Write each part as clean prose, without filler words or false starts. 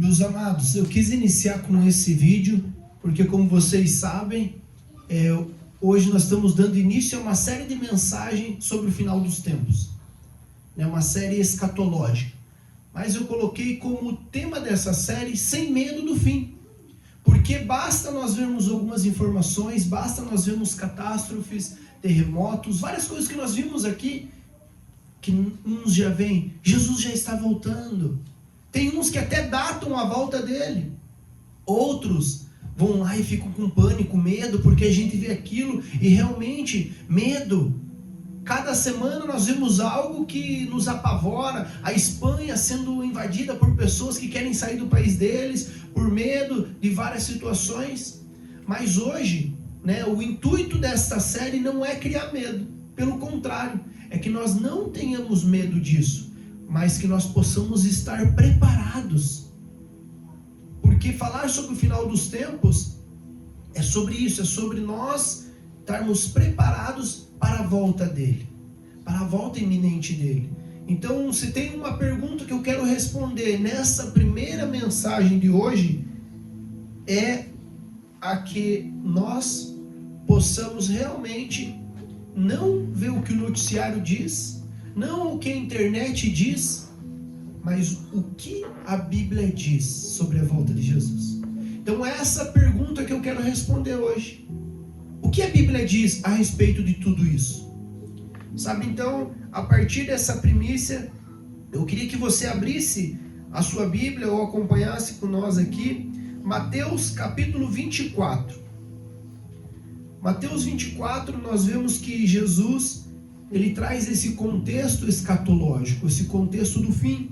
Meus amados, eu quis iniciar com esse vídeo, porque como vocês sabem, hoje nós estamos dando início a uma série de mensagens sobre o final dos tempos, uma série escatológica. Mas eu coloquei como tema dessa série, sem medo do fim. Porque basta nós vermos algumas informações, basta nós vermos catástrofes, terremotos, várias coisas que nós vimos aqui, que uns já vêm, Jesus já está voltando. Tem uns que até datam a volta dele. Outros vão lá e ficam com pânico, medo, porque a gente vê aquilo e realmente, medo. Cada semana nós vemos algo que nos apavora. A Espanha sendo invadida por pessoas que querem sair do país deles, por medo de várias situações. Mas hoje, o intuito desta série não é criar medo. Pelo contrário, é que nós não tenhamos medo disso, mas que nós possamos estar preparados. Porque falar sobre o final dos tempos é sobre isso, é sobre nós estarmos preparados para a volta dele, para a volta iminente dele. Então, se tem uma pergunta que eu quero responder nessa primeira mensagem de hoje, é a que nós possamos realmente não ver o que o noticiário diz, não o que a internet diz, mas o que a Bíblia diz sobre a volta de Jesus. Então essa pergunta que eu quero responder hoje. O que a Bíblia diz a respeito de tudo isso? Sabe, então, a partir dessa primícia, eu queria que você abrisse a sua Bíblia ou acompanhasse com nós aqui, Mateus capítulo 24. Mateus 24, nós vemos que Jesus, ele traz esse contexto escatológico, esse contexto do fim.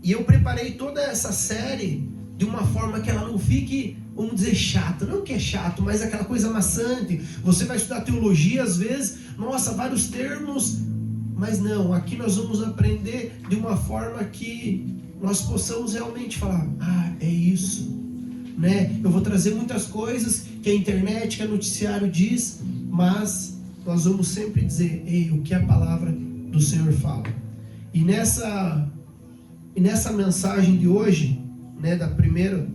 E eu preparei toda essa série de uma forma que ela não fique, vamos dizer, chata. Não que é chato, mas aquela coisa maçante. Você vai estudar teologia, às vezes, nossa, vários termos, mas não, aqui nós vamos aprender de uma forma que nós possamos realmente falar, é isso. Eu vou trazer muitas coisas que a internet, que o noticiário diz, mas nós vamos sempre dizer, o que a palavra do Senhor fala. E nessa mensagem de hoje, da primeira,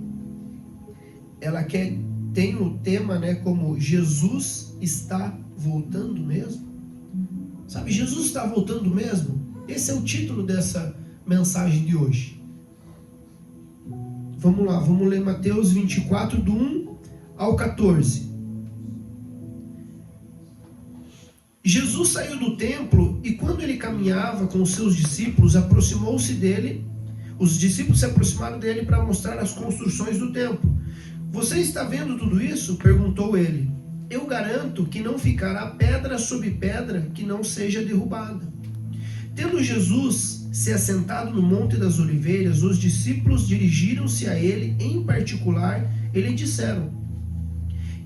ela tem o tema, como Jesus está voltando mesmo. Sabe, Jesus está voltando mesmo? Esse é o título dessa mensagem de hoje. Vamos lá, vamos ler Mateus 24, do 1 ao 14. Jesus saiu do templo e quando ele caminhava com os seus discípulos, aproximou-se dele. Os discípulos se aproximaram dele para mostrar as construções do templo. Você está vendo tudo isso? Perguntou ele. Eu garanto que não ficará pedra sobre pedra que não seja derrubada. Tendo Jesus se assentado no Monte das Oliveiras, os discípulos dirigiram-se a ele em particular e lhe disseram: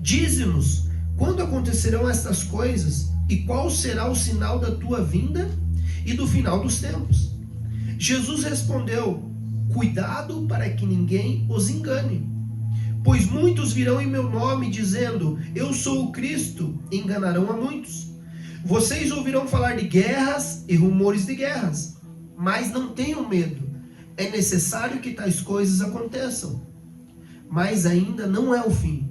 Dize-nos, quando acontecerão estas coisas e qual será o sinal da tua vinda e do final dos tempos? Jesus respondeu: Cuidado para que ninguém os engane. Pois muitos virão em meu nome dizendo, eu sou o Cristo, e enganarão a muitos. Vocês ouvirão falar de guerras e rumores de guerras, mas não tenham medo. É necessário que tais coisas aconteçam. Mas ainda não é o fim.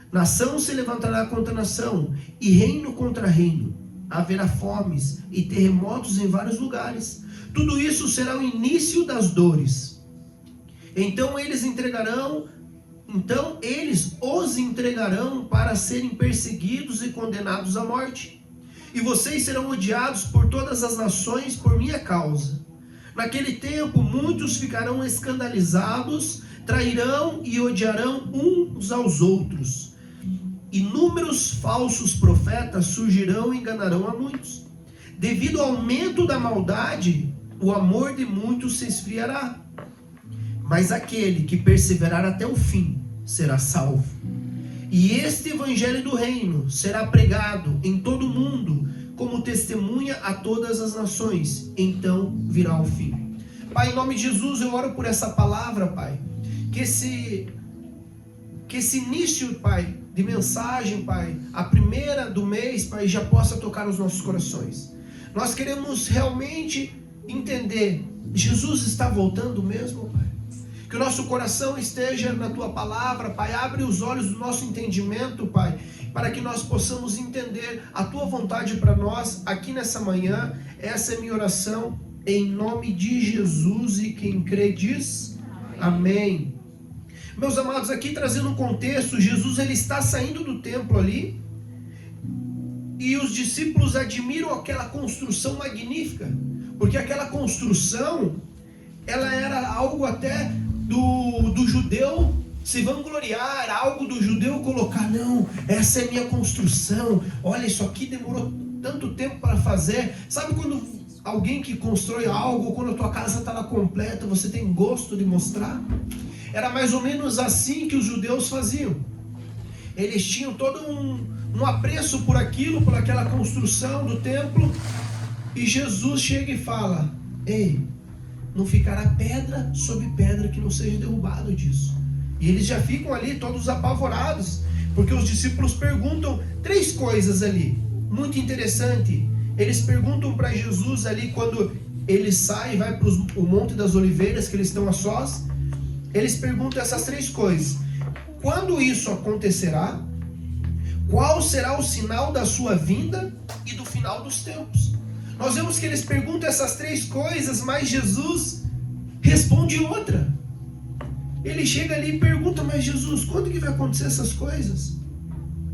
Nação se levantará contra nação, e reino contra reino. Haverá fomes e terremotos em vários lugares. Tudo isso será o início das dores. Então eles os entregarão para serem perseguidos e condenados à morte. E vocês serão odiados por todas as nações por minha causa. Naquele tempo muitos ficarão escandalizados, trairão e odiarão uns aos outros. Inúmeros falsos profetas surgirão e enganarão a muitos. Devido ao aumento da maldade, o amor de muitos se esfriará. Mas aquele que perseverar até o fim será salvo. E este evangelho do reino será pregado em todo o mundo como testemunha a todas as nações. Então virá o fim. Pai, em nome de Jesus, eu oro por essa palavra, Pai. Que esse início, Pai, de mensagem, Pai, a primeira do mês, Pai, já possa tocar nos nossos corações. Nós queremos realmente entender Jesus está voltando mesmo, Pai? Que o nosso coração esteja na Tua palavra, Pai. Abre os olhos do nosso entendimento, Pai, para que nós possamos entender a Tua vontade para nós aqui nessa manhã. Essa é minha oração, em nome de Jesus, e quem crê diz amém. Meus amados, aqui trazendo um contexto, Jesus ele está saindo do templo ali, e os discípulos admiram aquela construção magnífica, porque aquela construção, ela era algo até do judeu se vangloriar, algo do judeu colocar, não, essa é minha construção, olha, isso aqui demorou tanto tempo para fazer. Sabe quando alguém que constrói algo, quando a tua casa está lá completa, você tem gosto de mostrar? Era mais ou menos assim que os judeus faziam. Eles tinham todo um apreço por aquilo, por aquela construção do templo, e Jesus chega e fala, ei, não ficará pedra sobre pedra que não seja derrubado disso. E eles já ficam ali todos apavorados, porque os discípulos perguntam 3 coisas ali, muito interessante. Eles perguntam para Jesus ali, quando ele sai e vai para o Monte das Oliveiras, que eles estão a sós, eles perguntam essas 3 coisas. Quando isso acontecerá? Qual será o sinal da sua vinda e do final dos tempos? Nós vemos que eles perguntam essas 3 coisas, mas Jesus responde outra. Ele chega ali e pergunta, mas Jesus, quando que vai acontecer essas coisas?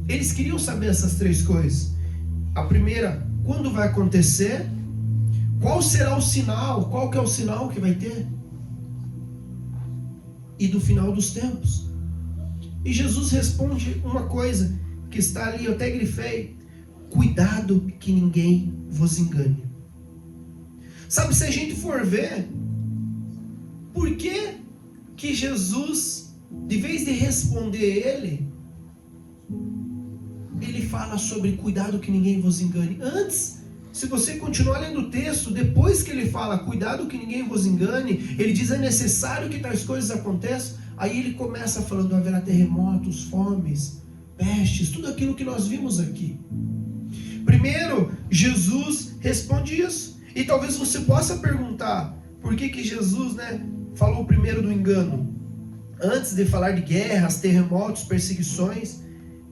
Eles queriam saber essas 3 coisas. A primeira, quando vai acontecer? Qual será o sinal? Qual que é o sinal que vai ter? E do final dos tempos. E Jesus responde uma coisa que está ali, eu até grifei, cuidado que ninguém vos engane. Sabe, se a gente for ver, por que Jesus, de vez de responder ele fala sobre cuidado que ninguém vos engane. Antes, se você continuar lendo o texto, depois que ele fala cuidado que ninguém vos engane, ele diz é necessário que tais coisas aconteçam. Aí ele começa falando, haverá terremotos, fomes, pestes, tudo aquilo que nós vimos aqui. Primeiro, Jesus responde isso. E talvez você possa perguntar, por que Jesus, falou primeiro do engano? Antes de falar de guerras, terremotos, perseguições,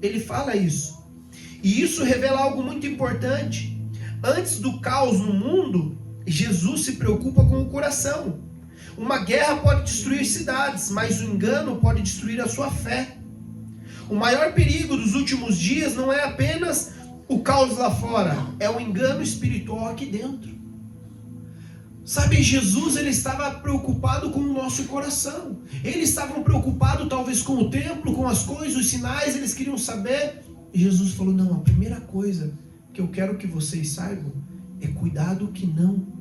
ele fala isso. E isso revela algo muito importante. Antes do caos no mundo, Jesus se preocupa com o coração. Uma guerra pode destruir cidades, mas o engano pode destruir a sua fé. O maior perigo dos últimos dias não é apenas o caos lá fora, é o engano espiritual aqui dentro. Sabe, Jesus ele estava preocupado com o nosso coração. Eles estavam preocupados talvez com o templo, com as coisas, os sinais, eles queriam saber. E Jesus falou, não, a primeira coisa que eu quero que vocês saibam é cuidado que não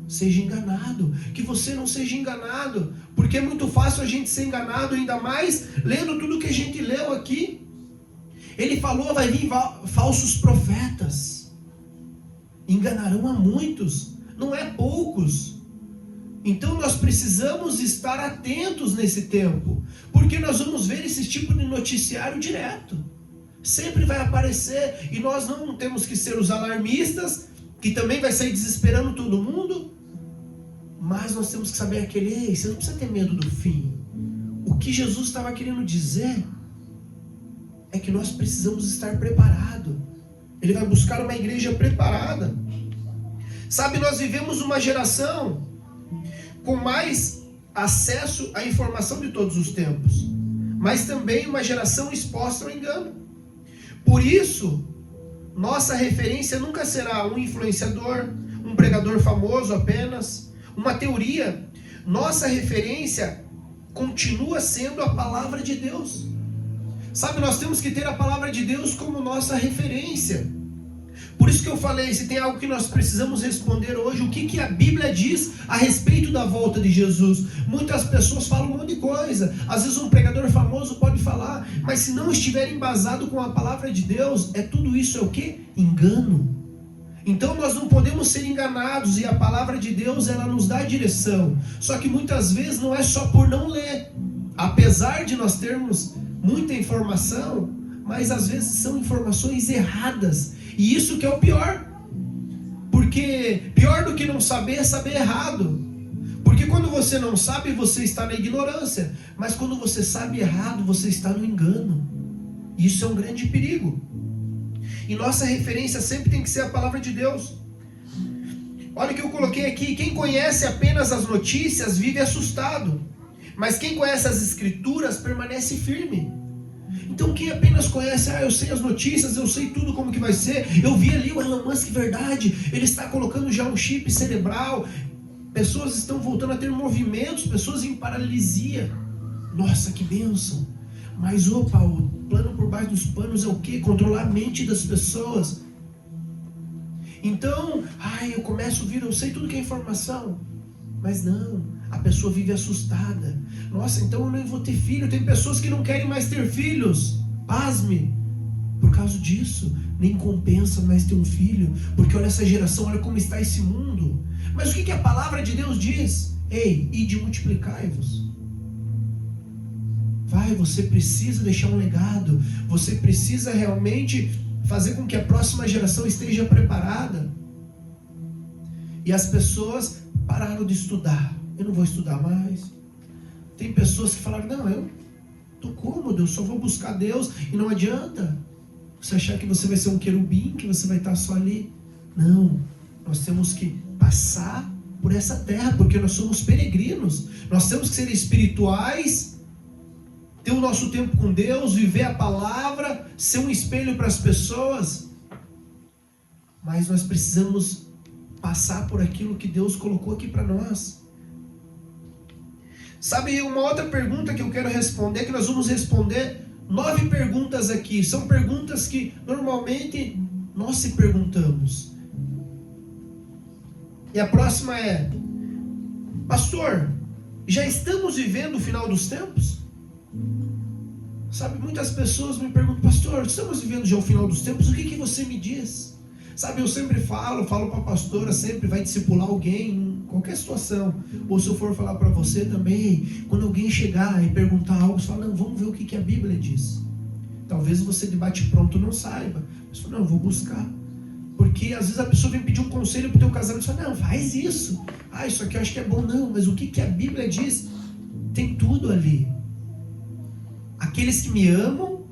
seja enganado, que você não seja enganado, porque é muito fácil a gente ser enganado, ainda mais lendo tudo que a gente leu aqui. Ele falou, vai vir falsos profetas, enganarão a muitos, não é poucos. Então nós precisamos estar atentos nesse tempo, porque nós vamos ver esse tipo de noticiário direto, sempre vai aparecer, e nós não temos que ser os alarmistas, que também vai sair desesperando todo mundo, mas nós temos que saber ei, você não precisa ter medo do fim. O que Jesus estava querendo dizer é que nós precisamos estar preparados. Ele vai buscar uma igreja preparada. Sabe, nós vivemos uma geração com mais acesso à informação de todos os tempos, mas também uma geração exposta ao engano. Por isso, nossa referência nunca será um influenciador, um pregador famoso apenas, uma teoria. Nossa referência continua sendo a palavra de Deus. Sabe, nós temos que ter a palavra de Deus como nossa referência. Por isso que eu falei, se tem algo que nós precisamos responder hoje, o que a Bíblia diz a respeito da volta de Jesus? Muitas pessoas falam um monte de coisa, às vezes um pregador famoso pode falar, mas se não estiver embasado com a palavra de Deus, tudo isso é o quê? Engano. Então nós não podemos ser enganados, e a palavra de Deus ela nos dá direção. Só que muitas vezes não é só por não ler, apesar de nós termos muita informação, mas às vezes são informações erradas, e isso que é o pior, porque pior do que não saber é saber errado. quando você não sabe, você está na ignorância. Mas quando você sabe errado, você está no engano. Isso é um grande perigo. E nossa referência sempre tem que ser a palavra de Deus. Olha o que eu coloquei aqui. Quem conhece apenas as notícias vive assustado. Mas quem conhece as escrituras permanece firme. Então quem apenas conhece, eu sei as notícias, eu sei tudo como que vai ser. Eu vi ali o Elon Musk, verdade. Ele está colocando já um chip cerebral. Pessoas estão voltando a ter movimentos, pessoas em paralisia. Nossa, que bênção. Mas opa, o plano por baixo dos panos é o quê? Controlar a mente das pessoas. Então, eu começo a ouvir, eu sei tudo que é informação. Mas não, a pessoa vive assustada. Nossa, então eu nem vou ter filho. Tem pessoas que não querem mais ter filhos. Pasme. Por causa disso, nem compensa mais ter um filho. Porque olha essa geração, olha como está esse mundo. Mas o que a palavra de Deus diz? Ei, ide multiplicai-vos. Você precisa deixar um legado. Você precisa realmente fazer com que a próxima geração esteja preparada. E as pessoas pararam de estudar. Eu não vou estudar mais. Tem pessoas que falaram, não, eu estou cômodo, eu só vou buscar Deus. E não adianta você achar que você vai ser um querubim, que você vai estar só ali. Não, nós temos que passar por essa terra, porque nós somos peregrinos. Nós temos que ser espirituais, ter o nosso tempo com Deus, viver a palavra, ser um espelho para as pessoas. Mas nós precisamos passar por aquilo que Deus colocou aqui para nós. Sabe, uma outra pergunta que eu quero responder, que nós vamos responder 9 perguntas aqui. São perguntas que normalmente nós se perguntamos. E a próxima é: pastor, já estamos vivendo o final dos tempos? Sabe, muitas pessoas me perguntam, pastor, estamos vivendo já o final dos tempos? O que você me diz? Sabe, eu sempre falo para a pastora, sempre vai discipular alguém em qualquer situação. Ou se eu for falar para você também, quando alguém chegar e perguntar algo, você fala, não, vamos ver o que a Bíblia diz. Talvez você de bate pronto não saiba. Mas fala, não, eu vou buscar. Porque às vezes a pessoa vem pedir um conselho para o teu casamento e fala, não, faz isso. Isso aqui eu acho que é bom. Não, mas o que a Bíblia diz? Tem tudo ali. Aqueles que me amam,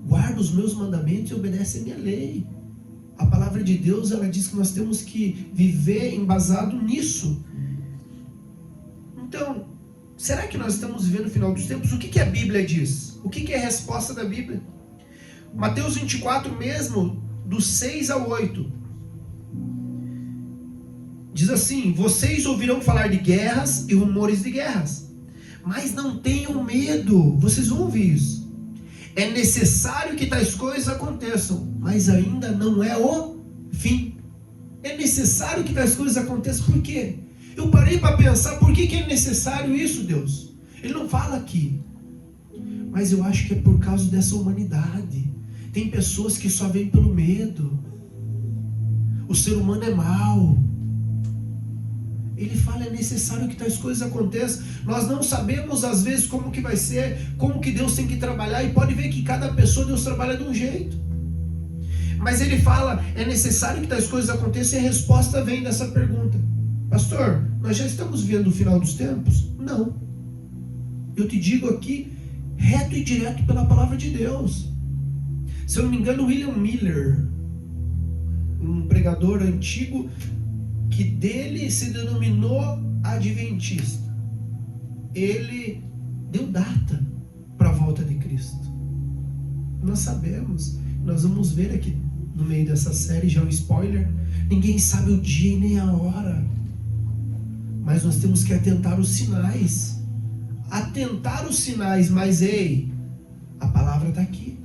guardam os meus mandamentos e obedecem a minha lei. A palavra de Deus, ela diz que nós temos que viver embasado nisso. Então, será que nós estamos vivendo o final dos tempos? O que a Bíblia diz? O que é a resposta da Bíblia? Mateus 24 mesmo, do 6 ao 8. Diz assim: vocês ouvirão falar de guerras e rumores de guerras, mas não tenham medo. Vocês vão ouvir isso. É necessário que tais coisas aconteçam, mas ainda não é o fim. É necessário que tais coisas aconteçam. Por quê? Eu parei para pensar, por que é necessário isso, Deus? Ele não fala aqui. Mas eu acho que é por causa dessa humanidade. Tem pessoas que só vêm pelo medo. O ser humano é mau. Ele fala, é necessário que tais coisas aconteçam. Nós não sabemos às vezes como que vai ser, como que Deus tem que trabalhar. E pode ver que cada pessoa Deus trabalha de um jeito. Mas ele fala, é necessário que tais coisas aconteçam. E a resposta vem dessa pergunta: pastor, nós já estamos vendo o final dos tempos? Não. Eu te digo aqui, reto e direto pela palavra de Deus. Se eu não me engano, William Miller, um pregador antigo, que dele se denominou adventista, ele deu data para a volta de Cristo. Nós sabemos, nós vamos ver aqui no meio dessa série, já um spoiler, ninguém sabe o dia e nem a hora, mas nós temos que atentar os sinais. Mas ei, a palavra está aqui.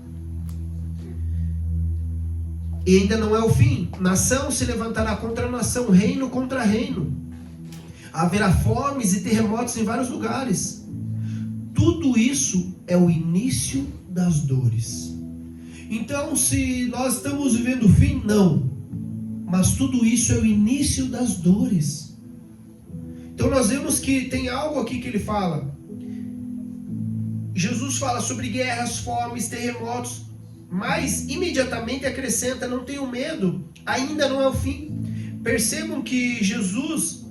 E ainda não é o fim. Nação se levantará contra nação, reino contra reino. Haverá fomes e terremotos em vários lugares. Tudo isso é o início das dores. Então, se nós estamos vivendo o fim, não. Mas tudo isso é o início das dores. Então nós vemos que tem algo aqui que ele fala. Jesus fala sobre guerras, fomes, terremotos. Mas imediatamente acrescenta, não tenham medo, ainda não é o fim. Percebam que Jesus,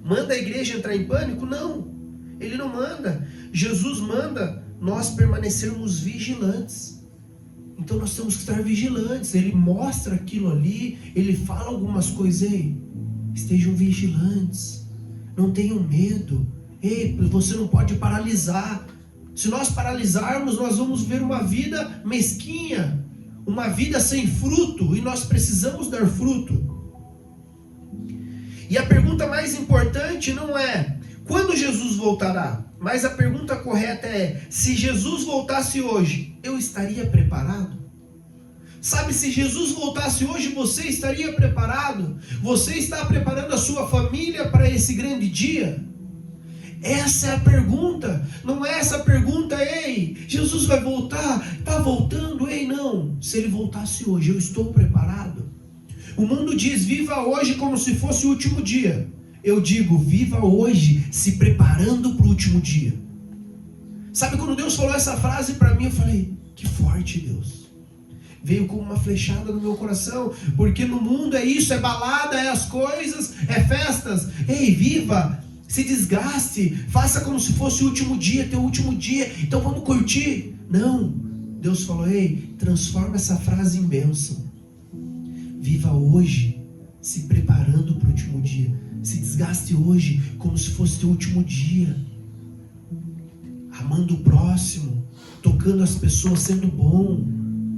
Manda a igreja entrar em pânico? Não, ele não manda. Jesus manda nós permanecermos vigilantes. Então nós temos que estar vigilantes. Ele mostra aquilo ali, ele fala algumas coisas. Ei, estejam vigilantes, não tenham medo. Ei, você não pode paralisar. Se nós paralisarmos, nós vamos ver uma vida mesquinha, uma vida sem fruto, e nós precisamos dar fruto. E a pergunta mais importante não é quando Jesus voltará, mas a pergunta correta é: se Jesus voltasse hoje, eu estaria preparado? Sabe, se Jesus voltasse hoje, você estaria preparado? Você está preparando a sua família para esse grande dia? Essa é a pergunta. Não é essa pergunta: ei, Jesus vai voltar, está voltando, ei, não. Se ele voltasse hoje, eu estou preparado? O mundo diz: viva hoje como se fosse o último dia. Eu digo: viva hoje se preparando para o último dia. Sabe, quando Deus falou essa frase para mim, eu falei: que forte, Deus. Veio como uma flechada no meu coração, porque no mundo é isso, é balada, é as coisas, é festas. Ei, viva, se desgaste, faça como se fosse o último dia, teu último dia, então vamos curtir. Não, Deus falou: ei, transforma essa frase em bênção. Viva hoje se preparando para o último dia. Se desgaste hoje como se fosse teu último dia, amando o próximo, tocando as pessoas, sendo bom,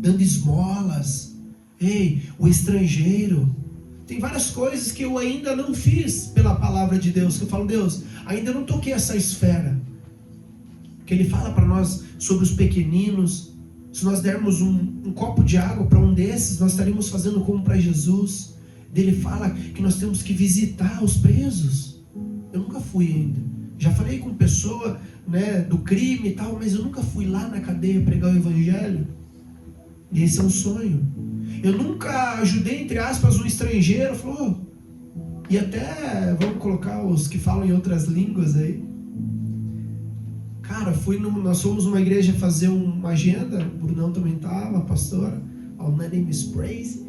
dando esmolas. Ei, o estrangeiro. Tem várias coisas que eu ainda não fiz pela palavra de Deus, que eu falo: Deus, ainda não toquei essa esfera. Que Ele fala para nós sobre os pequeninos. Se nós dermos um copo de água para um desses, nós estaríamos fazendo como para Jesus. Ele fala que nós temos que visitar os presos. Eu nunca fui ainda. Já falei com pessoa, né, do crime e tal, mas eu nunca fui lá na cadeia pregar o evangelho. E esse é um sonho. Eu nunca ajudei, entre aspas, um estrangeiro. Falou, e até vamos colocar os que falam em outras línguas aí. Cara, nós fomos numa igreja fazer uma agenda, o Brunão também estava, a pastora, a Unanimous Praise,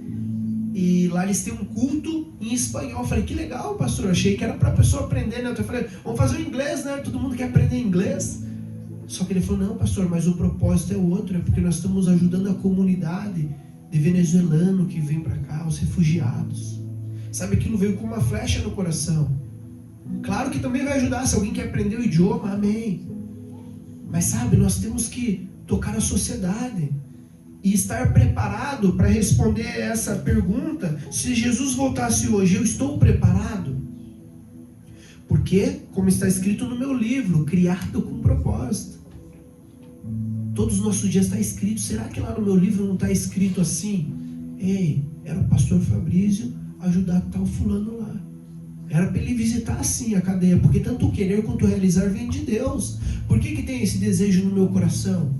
e lá eles têm um culto em espanhol. Eu falei: que legal, pastor, eu achei que era para a pessoa aprender, né? Eu falei: vamos fazer o inglês, né? Todo mundo quer aprender inglês. Só que ele falou: não, pastor, mas o propósito é outro, é porque nós estamos ajudando a comunidade de venezuelano que vem para cá, os refugiados. Sabe, aquilo veio com uma flecha no coração. Claro que também vai ajudar se alguém quer aprender o idioma, amém. Mas sabe, nós temos que tocar a sociedade e estar preparado para responder essa pergunta: se Jesus voltasse hoje, eu estou preparado? Porque, como está escrito no meu livro, criado com propósito. Todos os nossos dias está escrito. Será que lá no meu livro não está escrito assim: ei, era o pastor Fabrício ajudar tal fulano lá? Era para ele visitar assim a cadeia, porque tanto o querer quanto o realizar vem de Deus. Por que tem esse desejo no meu coração?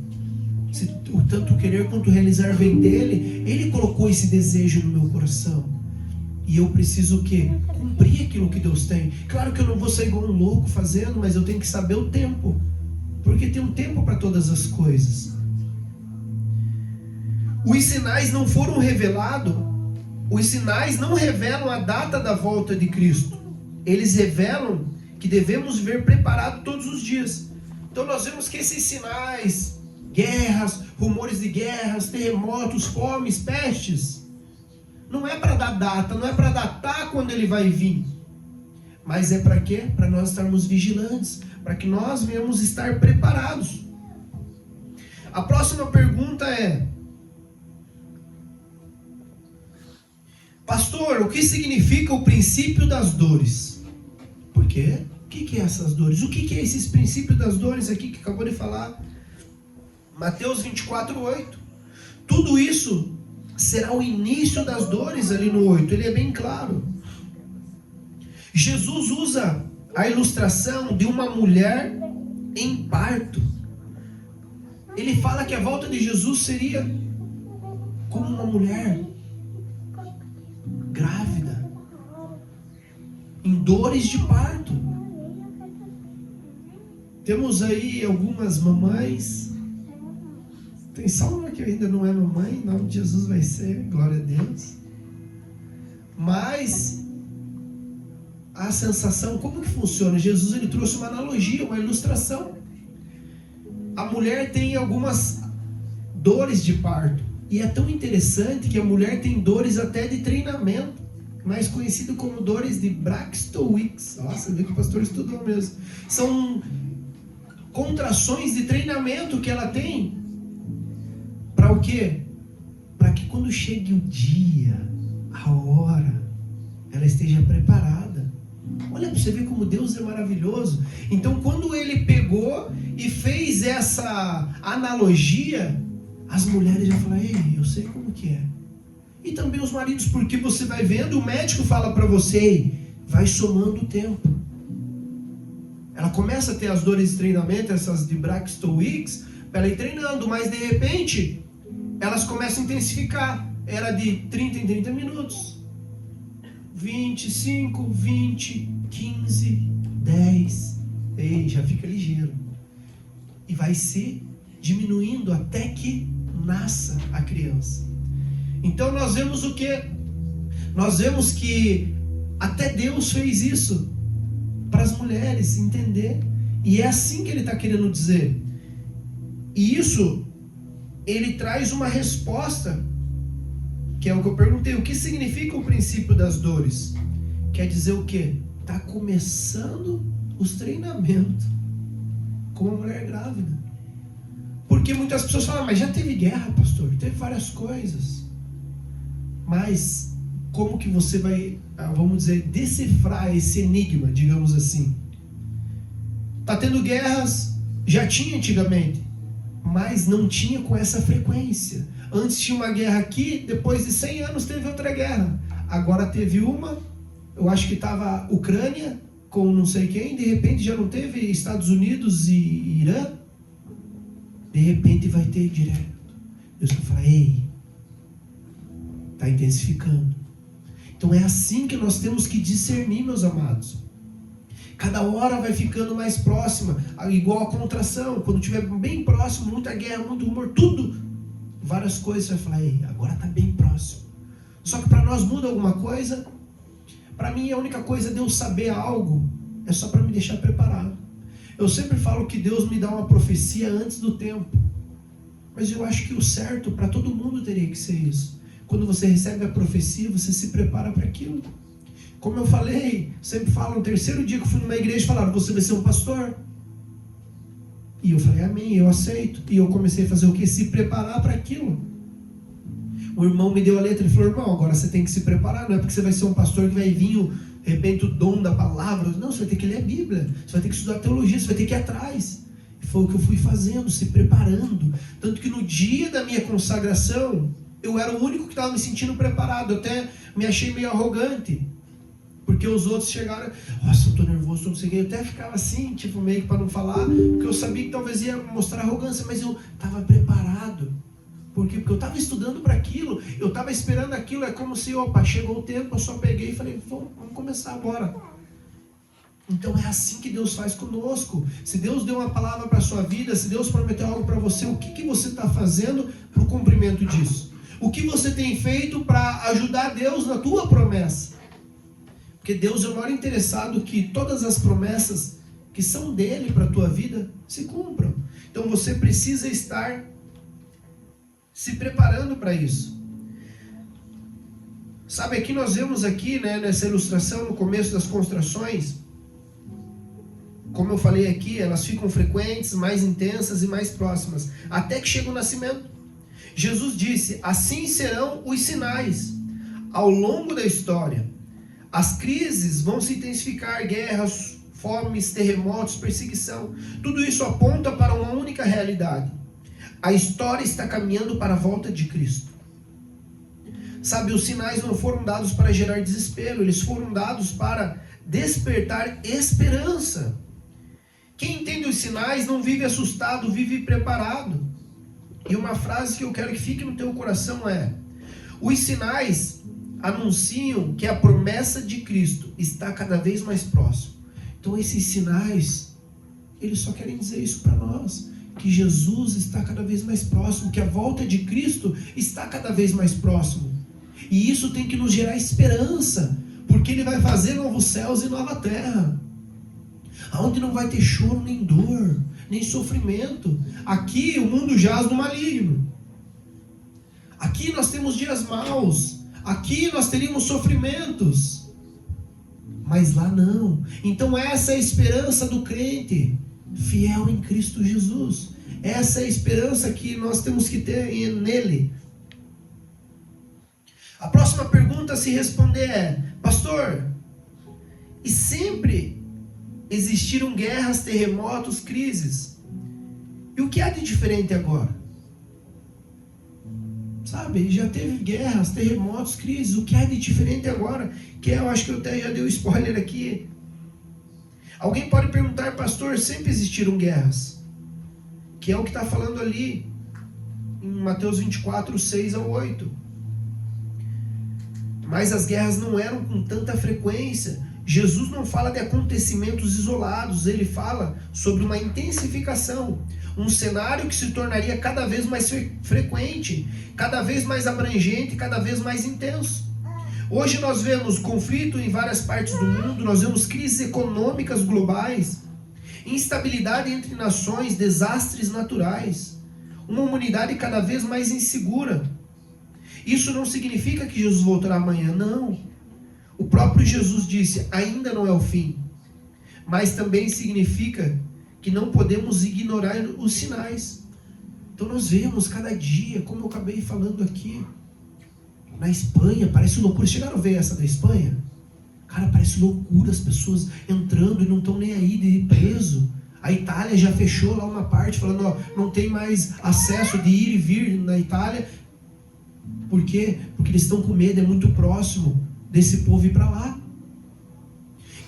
Se o tanto querer quanto o realizar vem dele, ele colocou esse desejo no meu coração. E eu preciso o quê? Cumprir aquilo que Deus tem. Claro que eu não vou sair igual um louco fazendo, mas eu tenho que saber o tempo. Porque tem um tempo para todas as coisas. Os sinais não foram revelados. Os sinais não revelam a data da volta de Cristo. Eles revelam que devemos viver preparados todos os dias. Então nós vemos que esses sinais, guerras, rumores de guerras, terremotos, fomes, pestes, não é para dar data, não é para datar quando ele vai vir. Mas é para quê? Para nós estarmos vigilantes, para que nós venhamos estar preparados. A próxima pergunta é: pastor, o que significa o princípio das dores? Por quê? O que é essas dores? O que é esses princípios das dores aqui que acabou de falar? Mateus 24:8. Tudo isso será o início das dores ali no 8. Ele é bem claro. Jesus usa a ilustração de uma mulher em parto. Ele fala que a volta de Jesus seria como uma mulher grávida, em dores de parto. Temos aí algumas mamães. Tem só uma que ainda não é mamãe, em nome de Jesus vai ser, glória a Deus. Mas a sensação, como que funciona? Jesus, ele trouxe uma analogia, uma ilustração. A mulher tem algumas dores de parto. E é tão interessante que a mulher tem dores até de treinamento, mais conhecido como dores de Braxton Hicks. Nossa, vê que o pastor estudou mesmo. São contrações de treinamento que ela tem. Para o quê? Para que quando chegue o dia, a hora, ela esteja preparada. Olha para você ver como Deus é maravilhoso. Então, quando ele pegou e fez essa analogia, as mulheres já falaram: ei, eu sei como que é. E também os maridos, porque você vai vendo, o médico fala para você: ei, vai somando o tempo. Ela começa a ter as dores de treinamento, essas de Braxton Hicks, para ela ir treinando, mas de repente elas começam a intensificar. Era de 30 em 30 minutos, 25, 20, 15, 10. Ei, já fica ligeiro. E vai se diminuindo até que nasça a criança. Então nós vemos o quê? Nós vemos que até Deus fez isso para as mulheres entender. E é assim que ele está querendo dizer. E isso, ele traz uma resposta, que é o que eu perguntei: o que significa o princípio das dores? Quer dizer o quê? Está começando os treinamentos com uma mulher grávida. Porque muitas pessoas falam: mas já teve guerra, pastor, teve várias coisas. Mas como que você vai, vamos dizer, decifrar esse enigma, digamos assim? Está tendo guerras, já tinha antigamente, mas não tinha com essa frequência. Antes tinha uma guerra aqui, depois de 100 anos teve outra guerra. Agora teve uma, eu acho que estava Ucrânia com não sei quem, de repente já não teve Estados Unidos e Irã. De repente vai ter direto. Deus vai falar: ei, está intensificando. Então é assim que nós temos que discernir, meus amados. Cada hora vai ficando mais próxima, igual a contração. Quando estiver bem próximo, muita guerra, muito rumor, tudo, várias coisas, você vai falar: ei, agora está bem próximo. Só que para nós muda alguma coisa? Para mim a única coisa de eu saber algo é só para me deixar preparado. Eu sempre falo que Deus me dá uma profecia antes do tempo. Mas eu acho que o certo para todo mundo teria que ser isso. Quando você recebe a profecia, você se prepara para aquilo. Como eu falei, sempre falo, no terceiro dia que eu fui numa igreja, falaram: você vai ser um pastor. E eu falei: amém, eu aceito. E eu comecei a fazer o quê? Se preparar para aquilo. O irmão me deu a letra e falou: irmão, agora você tem que se preparar. Não é porque você vai ser um pastor que vai vir, de repente, o dom da palavra. Não, você vai ter que ler a Bíblia. Você vai ter que estudar teologia. Você vai ter que ir atrás. E foi o que eu fui fazendo, se preparando. Tanto que no dia da minha consagração, eu era o único que estava me sentindo preparado. Eu até me achei meio arrogante. Porque os outros chegaram: nossa, eu estou nervoso, não sei o que. Eu até ficava assim, tipo, meio que para não falar. Porque eu sabia que talvez ia mostrar arrogância. Mas eu estava preparado. Por quê? Porque eu estava estudando para aquilo, eu estava esperando aquilo. É como se, opa, chegou o tempo, eu só peguei e falei: vamos começar agora. Então é assim que Deus faz conosco. Se Deus deu uma palavra para a sua vida, se Deus prometeu algo para você, o que você está fazendo para o cumprimento disso? O que você tem feito para ajudar Deus na tua promessa? Porque Deus é o maior interessado que todas as promessas que são dele para a tua vida se cumpram. Então você precisa estar se preparando para isso. Sabe, aqui nós vemos aqui, né, nessa ilustração, no começo das contrações, como eu falei aqui, elas ficam frequentes, mais intensas e mais próximas, até que chega o nascimento. Jesus disse: assim serão os sinais ao longo da história. As crises vão se intensificar, guerras, fomes, terremotos, perseguição. Tudo isso aponta para uma única realidade. A história está caminhando para a volta de Cristo. Sabe, os sinais não foram dados para gerar desespero, eles foram dados para despertar esperança. Quem entende os sinais não vive assustado, vive preparado. E uma frase que eu quero que fique no teu coração é: os sinais anunciam que a promessa de Cristo está cada vez mais próximo. Então esses sinais, eles só querem dizer isso para nós, que Jesus está cada vez mais próximo, que a volta de Cristo está cada vez mais próximo. E isso tem que nos gerar esperança, porque Ele vai fazer novos céus e nova terra, onde não vai ter choro, nem dor, nem sofrimento. Aqui o mundo jaz no maligno. Aqui nós temos dias maus. Aqui nós teríamos sofrimentos. Mas lá não. Então essa é a esperança do crente fiel em Cristo Jesus. Essa é a esperança que nós temos que ter nele. A próxima pergunta a se responder é: pastor, e sempre existiram guerras, terremotos, crises? E o que há de diferente agora? Sabe, já teve guerras, terremotos, crises. O que há de diferente agora? Que eu acho que eu até já dei o spoiler aqui. Alguém pode perguntar: pastor, sempre existiram guerras? Que é o que está falando ali em Mateus 24, 6 ao 8. Mas as guerras não eram com tanta frequência. Jesus não fala de acontecimentos isolados, ele fala sobre uma intensificação, um cenário que se tornaria cada vez mais frequente, cada vez mais abrangente, cada vez mais intenso. Hoje nós vemos conflito em várias partes do mundo, nós vemos crises econômicas globais, instabilidade entre nações, desastres naturais, uma humanidade cada vez mais insegura. Isso não significa que Jesus voltará amanhã, não. O próprio Jesus disse: ainda não é o fim. Mas também significa que não podemos ignorar os sinais. Então nós vemos cada dia, como eu acabei falando aqui, na Espanha, parece loucura. Chegaram a ver essa da Espanha? Cara, parece loucura, as pessoas entrando e não estão nem aí de ir preso. A Itália já fechou lá uma parte, falando: ó, não tem mais acesso de ir e vir na Itália. Por quê? Porque eles estão com medo, é muito próximo desse povo ir para lá.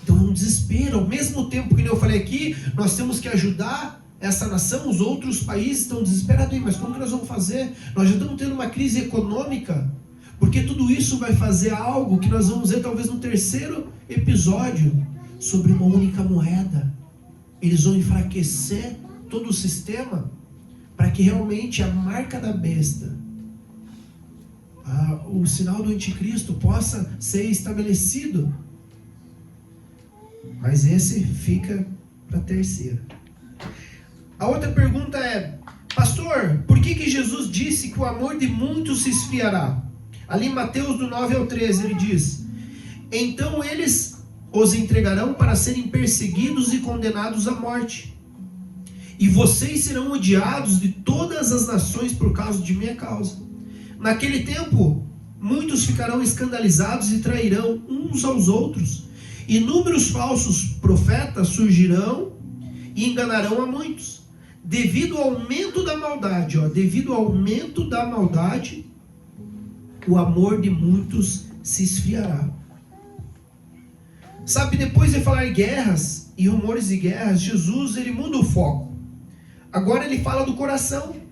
Então é um desespero. Ao mesmo tempo que eu falei aqui, nós temos que ajudar essa nação, os outros países estão desesperados. Mas como que nós vamos fazer? Nós já estamos tendo uma crise econômica, porque tudo isso vai fazer algo que nós vamos ver talvez no terceiro episódio, sobre uma única moeda. Eles vão enfraquecer todo o sistema, para que realmente a marca da besta, o sinal do anticristo possa ser estabelecido. Mas esse fica para a terceira. A outra pergunta é: pastor, por que Jesus disse que o amor de muitos se esfriará? Ali em Mateus do 9 ao 13 ele diz: então eles os entregarão para serem perseguidos e condenados à morte, e vocês serão odiados de todas as nações por causa de minha causa. Naquele tempo, muitos ficarão escandalizados e trairão uns aos outros. Inúmeros falsos profetas surgirão e enganarão a muitos. Devido ao aumento da maldade, o amor de muitos se esfriará. Sabe, depois de falar guerras e rumores de guerras, Jesus ele muda o foco. Agora ele fala do coração.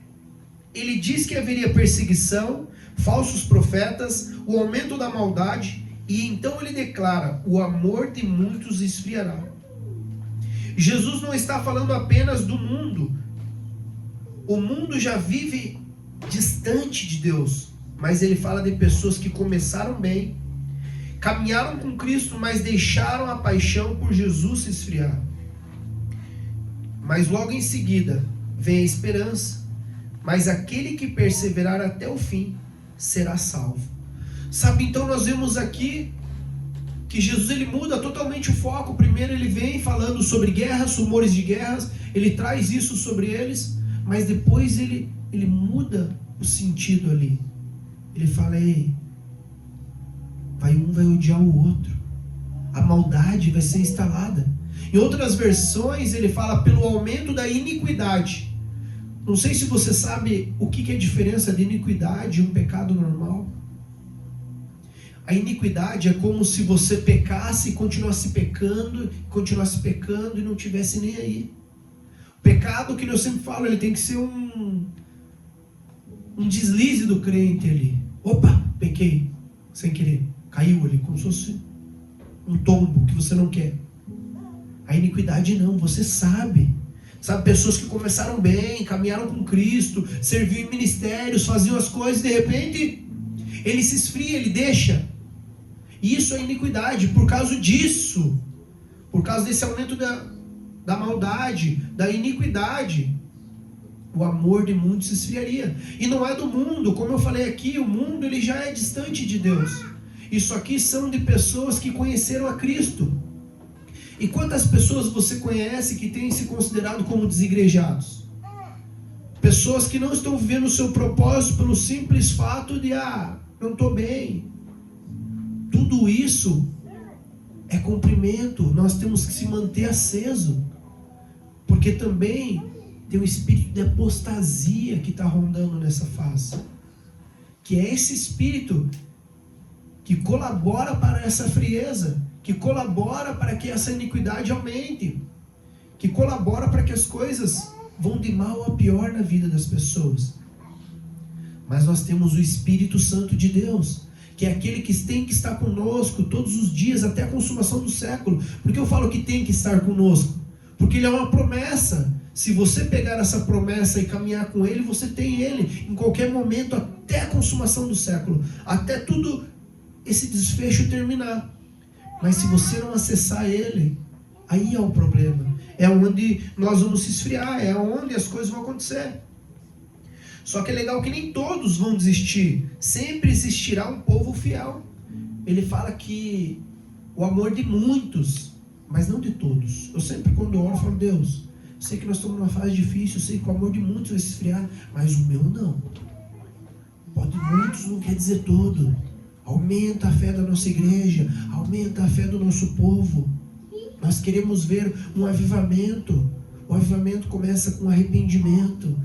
Ele diz que haveria perseguição, falsos profetas, o aumento da maldade, e então ele declara: o amor de muitos esfriará. Jesus não está falando apenas do mundo. O mundo já vive distante de Deus, mas ele fala de pessoas que começaram bem, caminharam com Cristo, mas deixaram a paixão por Jesus se esfriar. Mas logo em seguida vem a esperança. Mas aquele que perseverar até o fim será salvo. Sabe, então nós vemos aqui que Jesus ele muda totalmente o foco. Primeiro ele vem falando sobre guerras, rumores de guerras, ele traz isso sobre eles, mas depois ele muda o sentido ali. Ele fala: ei, um vai odiar o outro, a maldade vai ser instalada. Em outras versões ele fala pelo aumento da iniquidade. Não sei se você sabe o que é a diferença de iniquidade e um pecado normal. A iniquidade é como se você pecasse e continuasse pecando e não tivesse nem aí. O pecado, que eu sempre falo, ele tem que ser um deslize do crente ali. Opa, pequei, sem querer, caiu ali, como se fosse um tombo que você não quer. A iniquidade não, você sabe. Sabe, pessoas que começaram bem, caminharam com Cristo, serviam em ministérios, faziam as coisas, de repente, ele se esfria, ele deixa. Isso é iniquidade. Por causa disso, por causa desse aumento da maldade, da iniquidade, o amor de muitos se esfriaria. E não é do mundo, como eu falei aqui, o mundo ele já é distante de Deus. Isso aqui são de pessoas que conheceram a Cristo. E quantas pessoas você conhece que têm se considerado como desigrejados? Pessoas que não estão vivendo o seu propósito pelo simples fato de, não estou bem. Tudo isso é cumprimento. Nós temos que se manter aceso. Porque também tem um espírito de apostasia que está rondando nessa face. Que é esse espírito que colabora para essa frieza, que colabora para que essa iniquidade aumente, que colabora para que as coisas vão de mal a pior na vida das pessoas. Mas nós temos o Espírito Santo de Deus, que é aquele que tem que estar conosco todos os dias, até a consumação do século. Por que eu falo que tem que estar conosco? Porque ele é uma promessa. Se você pegar essa promessa e caminhar com ele, você tem ele em qualquer momento, até a consumação do século, até tudo esse desfecho terminar. Mas se você não acessar ele, aí é o problema. É onde nós vamos se esfriar, é onde as coisas vão acontecer. Só que é legal que nem todos vão desistir. Sempre existirá um povo fiel. Ele fala que o amor de muitos, mas não de todos. Eu sempre quando oro, falo, Deus, sei que nós estamos numa fase difícil, eu sei que o amor de muitos vai se esfriar, mas o meu não. Pode muitos não quer dizer todo. Aumenta a fé da nossa igreja, aumenta a fé do nosso povo. Nós queremos ver um avivamento. O avivamento começa com arrependimento.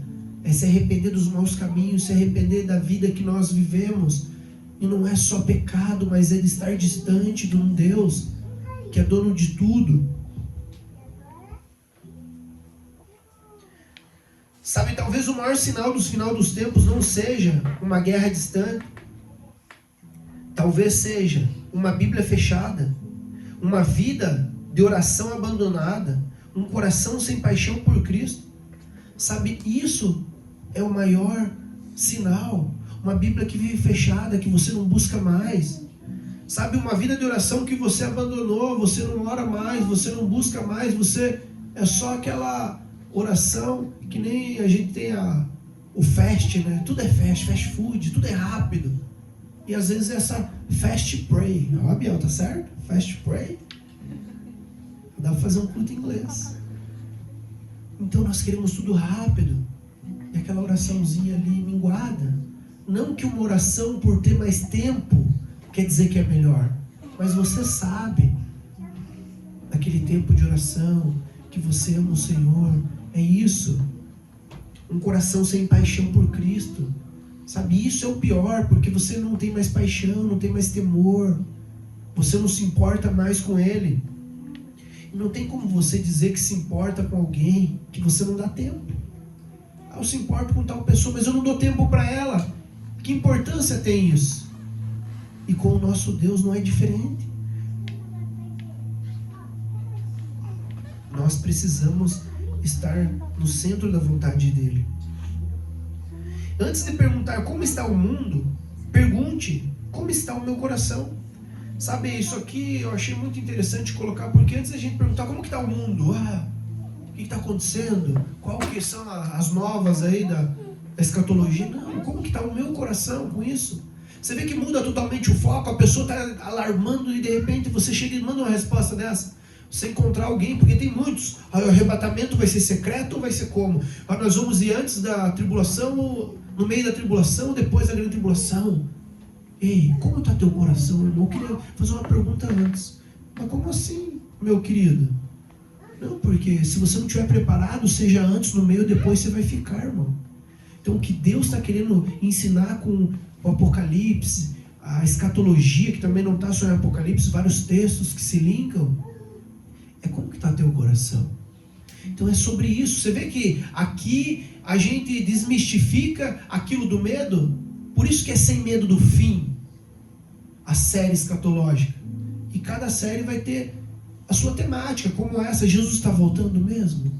É se arrepender dos maus caminhos, se arrepender da vida que nós vivemos. E não é só pecado, mas é de estar distante de um Deus que é dono de tudo. Sabe, talvez o maior sinal do final dos tempos não seja uma guerra distante. Talvez seja uma Bíblia fechada, uma vida de oração abandonada, um coração sem paixão por Cristo. Sabe, isso é o maior sinal. Uma Bíblia que vive fechada, que você não busca mais. Sabe, uma vida de oração que você abandonou, você não ora mais, você não busca mais, você é só aquela oração que nem a gente tem o fast, né? Tudo é fast food, tudo é rápido. E às vezes essa fast pray. Ó, Biel, tá certo? Fast pray. Dá para fazer um culto em inglês. Então nós queremos tudo rápido. E aquela oraçãozinha ali minguada. Não que uma oração por ter mais tempo quer dizer que é melhor. Mas você sabe, naquele tempo de oração, que você ama o Senhor. É isso. Um coração sem paixão por Cristo. Sabe, isso é o pior, porque você não tem mais paixão, não tem mais temor. Você não se importa mais com Ele. E não tem como você dizer que se importa com alguém que você não dá tempo. Eu se importo com tal pessoa, mas eu não dou tempo para ela. Que importância tem isso? E com o nosso Deus não é diferente. Nós precisamos estar no centro da vontade dEle. Antes de perguntar como está o mundo, pergunte como está o meu coração. Sabe, isso aqui eu achei muito interessante colocar, porque antes da gente perguntar como está o mundo, o que está acontecendo, qual que são as novas aí da escatologia, não, como que está o meu coração com isso? Você vê que muda totalmente o foco, a pessoa está alarmando e de repente você chega e manda uma resposta dessa. Você encontrar alguém, porque tem muitos. O arrebatamento vai ser secreto ou vai ser como? Nós vamos ir antes da tribulação, no meio da tribulação, depois da grande tribulação. Ei, como está teu coração, irmão? Eu queria fazer uma pergunta antes. Mas como assim, meu querido? Não, porque se você não estiver preparado, seja antes, no meio, depois você vai ficar, irmão. Então o que Deus está querendo ensinar com o Apocalipse, a escatologia, que também não está só em Apocalipse, vários textos que se linkam, é como que está teu coração. Então é sobre isso. Você vê que aqui a gente desmistifica aquilo do medo. Por isso que é sem medo do fim, a série escatológica. E cada série vai ter a sua temática, como essa. Jesus está voltando mesmo?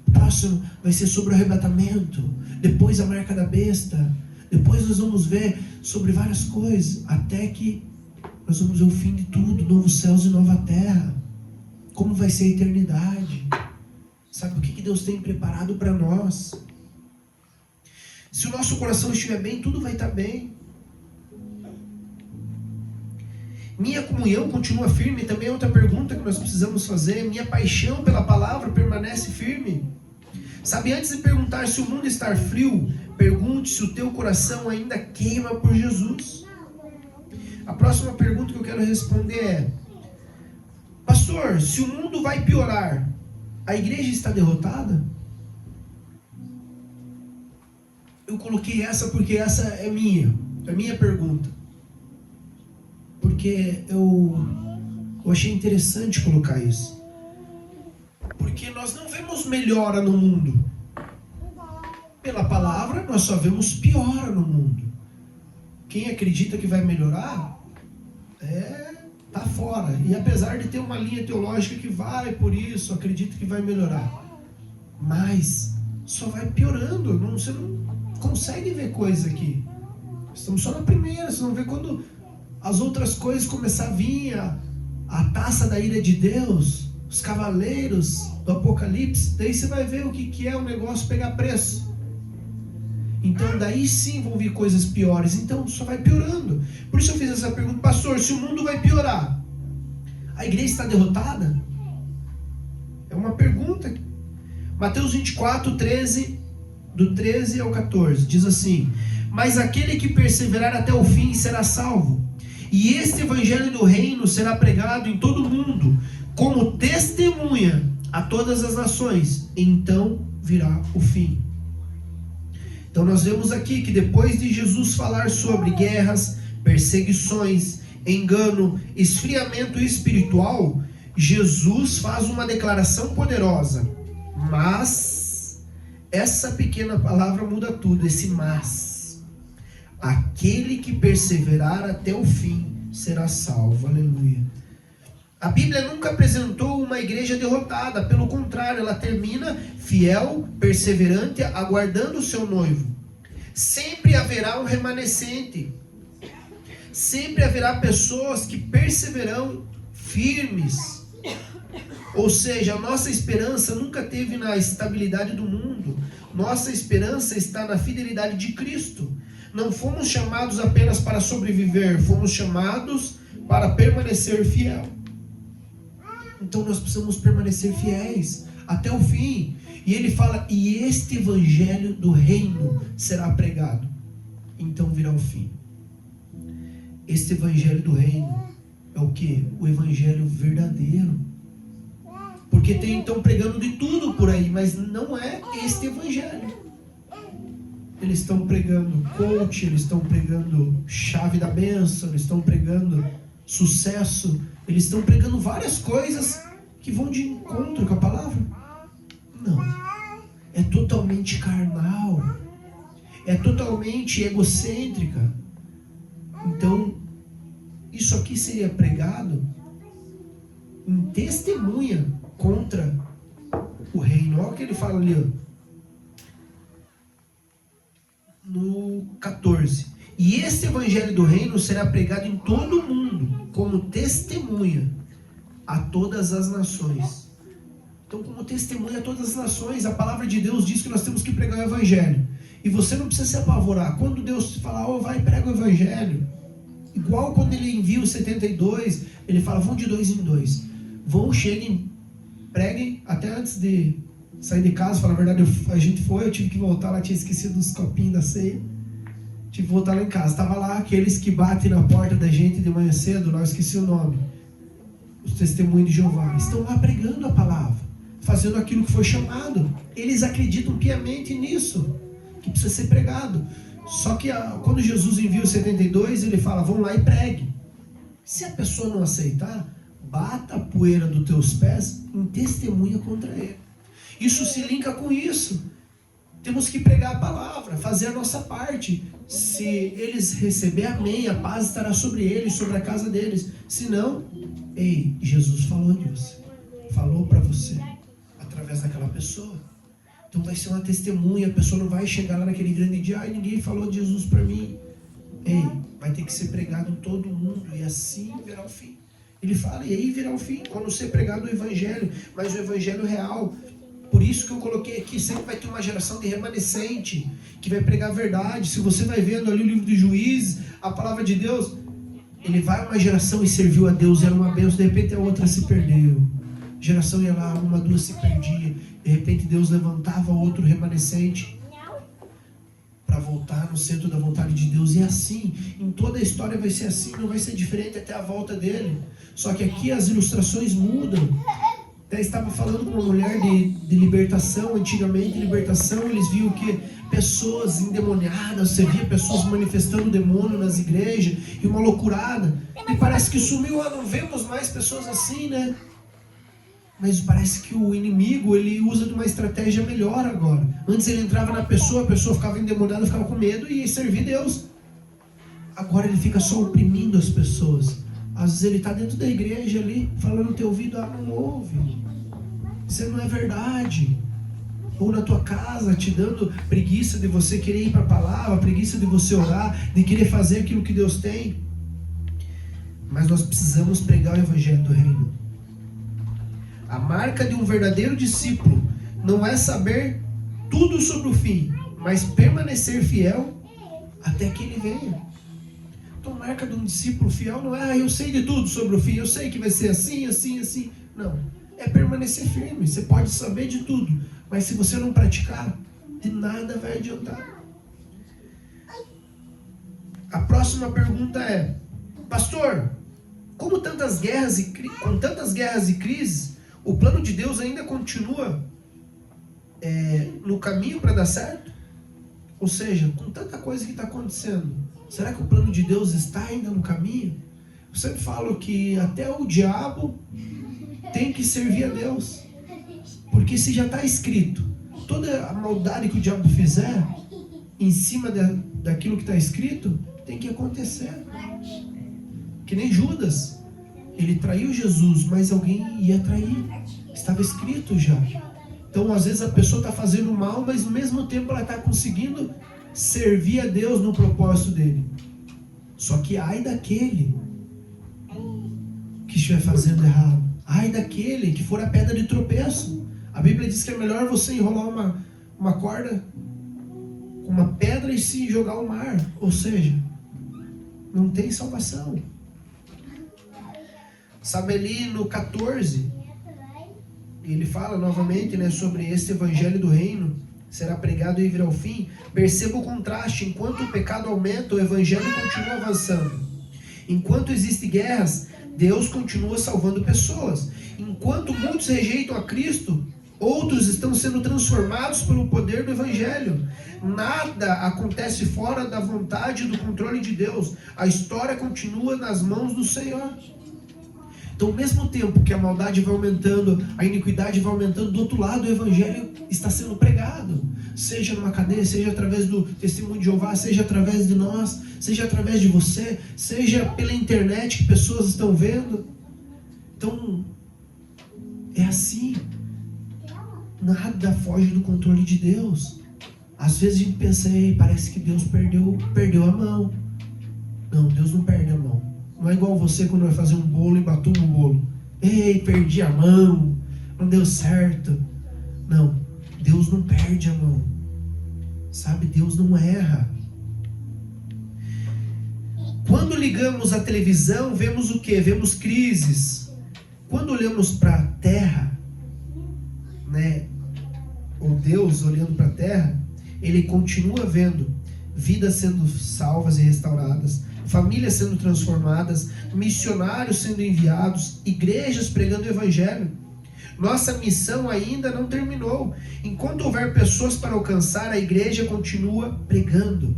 O próximo vai ser sobre o arrebatamento, depois a marca da besta, depois nós vamos ver sobre várias coisas, até que Nós vamos ver o fim de tudo, novos céus e nova terra. Como vai ser a eternidade? Sabe o que Deus tem preparado para nós? Se o nosso coração estiver bem, tudo vai estar bem. Minha comunhão continua firme? Também é outra pergunta que nós precisamos fazer. Minha paixão pela palavra permanece firme? Sabe, antes de perguntar se o mundo está frio, pergunte se o teu coração ainda queima por Jesus. A próxima pergunta que eu quero responder é: pastor, se o mundo vai piorar, a igreja está derrotada? Eu coloquei essa porque essa é minha pergunta. Porque eu achei interessante colocar isso. Porque nós não vemos melhora no mundo. Pela palavra, nós só vemos piora no mundo. Quem acredita que vai melhorar, tá fora. E apesar de ter uma linha teológica que vai por isso, acredita que vai melhorar. Mas só vai piorando. Você não consegue ver coisa aqui. Estamos só na primeira, você não vê quando as outras coisas começar a vir, a taça da ira de Deus, os cavaleiros do Apocalipse, daí você vai ver o que é o negócio pegar preço. Então daí sim vão vir coisas piores. Então só vai piorando. Por isso eu fiz essa pergunta: pastor, se o mundo vai piorar, a igreja está derrotada? É uma pergunta. Mateus 24, 13, do 13 ao 14, diz assim: mas aquele que perseverar até o fim será salvo. E este evangelho do reino será pregado em todo o mundo, como testemunha a todas as nações. Então virá o fim. Então nós vemos aqui que depois de Jesus falar sobre guerras, perseguições, engano, esfriamento espiritual, Jesus faz uma declaração poderosa. Mas essa pequena palavra muda tudo, esse mas. Aquele que perseverar até o fim será salvo. Aleluia. A Bíblia nunca apresentou uma igreja derrotada. Pelo contrário, ela termina fiel, perseverante, aguardando o seu noivo. Sempre haverá um remanescente. Sempre haverá pessoas que perseverarão firmes. Ou seja, a nossa esperança nunca teve na estabilidade do mundo. Nossa esperança está na fidelidade de Cristo. Não fomos chamados apenas para sobreviver, fomos chamados para permanecer fiel. Então nós precisamos permanecer fiéis até o fim. E ele fala: e este evangelho do reino será pregado. Então virá o fim. Este evangelho do reino é o que? O evangelho verdadeiro. Porque estão pregando de tudo por aí, mas não é este evangelho. Eles estão pregando coach, eles estão pregando chave da bênção, eles estão pregando sucesso, eles estão pregando várias coisas que vão de encontro com a palavra. Não. É totalmente carnal. É totalmente egocêntrica. Então, isso aqui seria pregado em testemunha contra o reino. Olha o que ele fala ali, ó. No 14: e este evangelho do reino será pregado em todo o mundo, como testemunha a todas as nações. Então, como testemunha a todas as nações, a palavra de Deus diz que nós temos que pregar o evangelho. E você não precisa se apavorar. Quando Deus fala: vai, prega o evangelho. Igual quando ele envia os 72, ele fala: vão de 2 em 2. Vão, cheguem, preguem, até antes de sair de casa. Falar a verdade, a gente foi, eu tive que voltar lá, tinha esquecido os copinhos da ceia. Tive que voltar lá em casa. Estava lá aqueles que batem na porta da gente de manhã cedo, lá eu esqueci o nome. Os testemunhos de Jeová. Estão lá pregando a palavra, fazendo aquilo que foi chamado. Eles acreditam piamente nisso, que precisa ser pregado. Só que quando Jesus envia os 72, ele fala: vão lá e pregue. Se a pessoa não aceitar, bata a poeira dos teus pés em testemunha contra ele. Isso se linka com isso. Temos que pregar a palavra, fazer a nossa parte. Se eles receberem, amém, a paz estará sobre eles, sobre a casa deles. Se não, ei, Jesus falou disso. Falou para você, através daquela pessoa. Então vai ser uma testemunha, a pessoa não vai chegar lá naquele grande dia: ai, ninguém falou de Jesus para mim. Ei, vai ter que ser pregado em todo mundo, e assim virá o fim. Ele fala, e aí virá o fim, quando ser pregado o evangelho, mas o evangelho real. Por isso que eu coloquei aqui, sempre vai ter uma geração de remanescente, que vai pregar a verdade. Se você vai vendo ali o livro dos Juízes, a palavra de Deus, ele vai uma geração e serviu a Deus, era uma bênção, de repente a outra se perdeu. A geração ia lá, uma, duas se perdia, de repente Deus levantava outro remanescente para voltar no centro da vontade de Deus. E assim, em toda a história vai ser assim, não vai ser diferente até a volta dele. Só que aqui as ilustrações mudam. Até estava falando com uma mulher de libertação. Antigamente, libertação, eles viam que pessoas endemoniadas, você via pessoas manifestando demônio nas igrejas, e uma loucurada. E parece que sumiu, não vemos mais pessoas assim, né? Mas parece que o inimigo, ele usa de uma estratégia melhor agora. Antes ele entrava na pessoa, a pessoa ficava endemoniada, ficava com medo e servia Deus. Agora ele fica só oprimindo as pessoas. Às vezes ele está dentro da igreja ali, falando no teu ouvido, não ouve. Isso não é verdade. Ou na tua casa, te dando preguiça de você querer ir para a palavra, preguiça de você orar, de querer fazer aquilo que Deus tem. Mas nós precisamos pregar o evangelho do reino. A marca de um verdadeiro discípulo não é saber tudo sobre o fim, mas permanecer fiel até que ele venha. Então, a marca de um discípulo fiel não é, eu sei de tudo sobre o fim, eu sei que vai ser assim, assim, assim. Não, é permanecer firme. Você pode saber de tudo, mas se você não praticar, de nada vai adiantar. A próxima pergunta é, pastor, com tantas guerras e crises, o plano de Deus ainda continua no caminho para dar certo? Ou seja, com tanta coisa que está acontecendo, será que o plano de Deus está ainda no caminho? Eu sempre falo que até o diabo tem que servir a Deus. Porque se já está escrito, toda a maldade que o diabo fizer, em cima daquilo que está escrito, tem que acontecer. Que nem Judas. Ele traiu Jesus, mas alguém ia trair. Estava escrito já. Então, às vezes a pessoa está fazendo mal, mas no mesmo tempo ela está conseguindo servir a Deus no propósito dele. Só que ai daquele que estiver fazendo errado. Ai daquele que for a pedra de tropeço. A Bíblia diz que é melhor você enrolar uma corda com uma pedra e se jogar ao mar. Ou seja, não tem salvação. Sabe ali no 14, ele fala novamente, né, sobre esse evangelho do reino, será pregado e virá ao fim. Perceba o contraste, enquanto o pecado aumenta, o evangelho continua avançando. Enquanto existem guerras, Deus continua salvando pessoas. Enquanto muitos rejeitam a Cristo, outros estão sendo transformados pelo poder do evangelho. Nada acontece fora da vontade e do controle de Deus. A história continua nas mãos do Senhor. Então, ao mesmo tempo que a maldade vai aumentando, a iniquidade vai aumentando, do outro lado o evangelho está sendo pregado. Seja numa cadeia, seja através do testemunho de Jeová, seja através de nós, seja através de você, seja pela internet que pessoas estão vendo. Então, é assim. Nada foge do controle de Deus. Às vezes a gente pensa, parece que Deus perdeu a mão. Não, Deus não perde a mão. Não é igual você quando vai fazer um bolo e batum o bolo. Perdi a mão, não deu certo. Não, Deus não perde a mão. Sabe, Deus não erra. Quando ligamos a televisão, vemos o quê? Vemos crises. Quando olhamos para a terra, né, ou Deus olhando para a terra, Ele continua vendo vidas sendo salvas e restauradas, famílias sendo transformadas, missionários sendo enviados, igrejas pregando o evangelho. Nossa missão ainda não terminou. Enquanto houver pessoas para alcançar, a igreja continua pregando.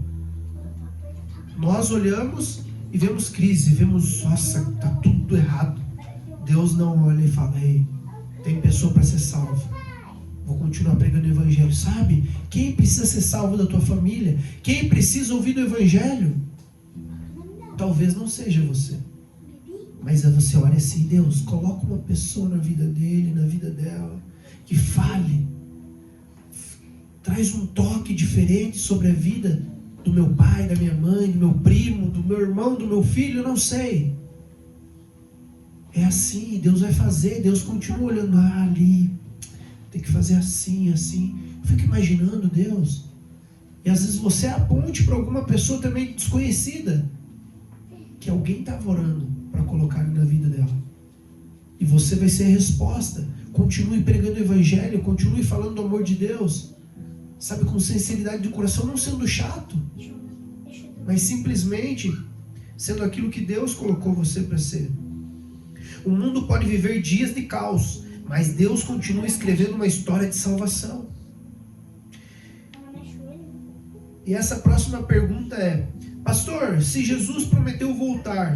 Nós olhamos e vemos crise, vemos, nossa, está tudo errado. Deus não olha e fala, tem pessoa para ser salva. Vou continuar pregando o evangelho. Sabe, quem precisa ser salvo da tua família? Quem precisa ouvir do evangelho? Talvez não seja você, mas você olha assim, Deus, coloca uma pessoa na vida dele, na vida dela, que fale, traz um toque diferente sobre a vida do meu pai, da minha mãe, do meu primo, do meu irmão, do meu filho, eu não sei. É assim, Deus vai fazer, Deus continua olhando, ali, tem que fazer assim, assim. Eu fico imaginando Deus. E às vezes você aponte para alguma pessoa também desconhecida, que alguém estava orando para colocar na vida dela. E você vai ser a resposta. Continue pregando o evangelho, continue falando do amor de Deus. Sabe, com sinceridade de coração, não sendo chato, mas simplesmente sendo aquilo que Deus colocou você para ser. O mundo pode viver dias de caos, mas Deus continua escrevendo uma história de salvação. E essa próxima pergunta é: pastor, se Jesus prometeu voltar,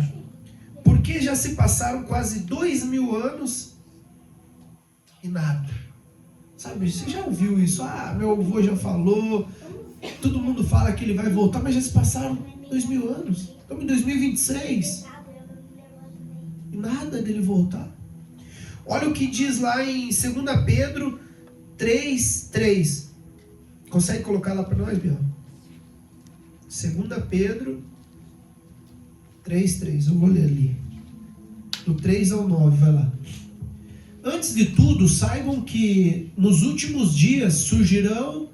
por que já se passaram quase 2000 anos e nada? Sabe, você já ouviu isso? Meu avô já falou, todo mundo fala que ele vai voltar, mas já se passaram 2000 anos. Estamos em 2026. E nada dele voltar. Olha o que diz lá em 2 Pedro 3:3. Consegue colocar lá para nós, Biel? 2 Pedro 3:3. Eu vou ler ali. Do 3 ao 9, vai lá. Antes de tudo, saibam que nos últimos dias surgirão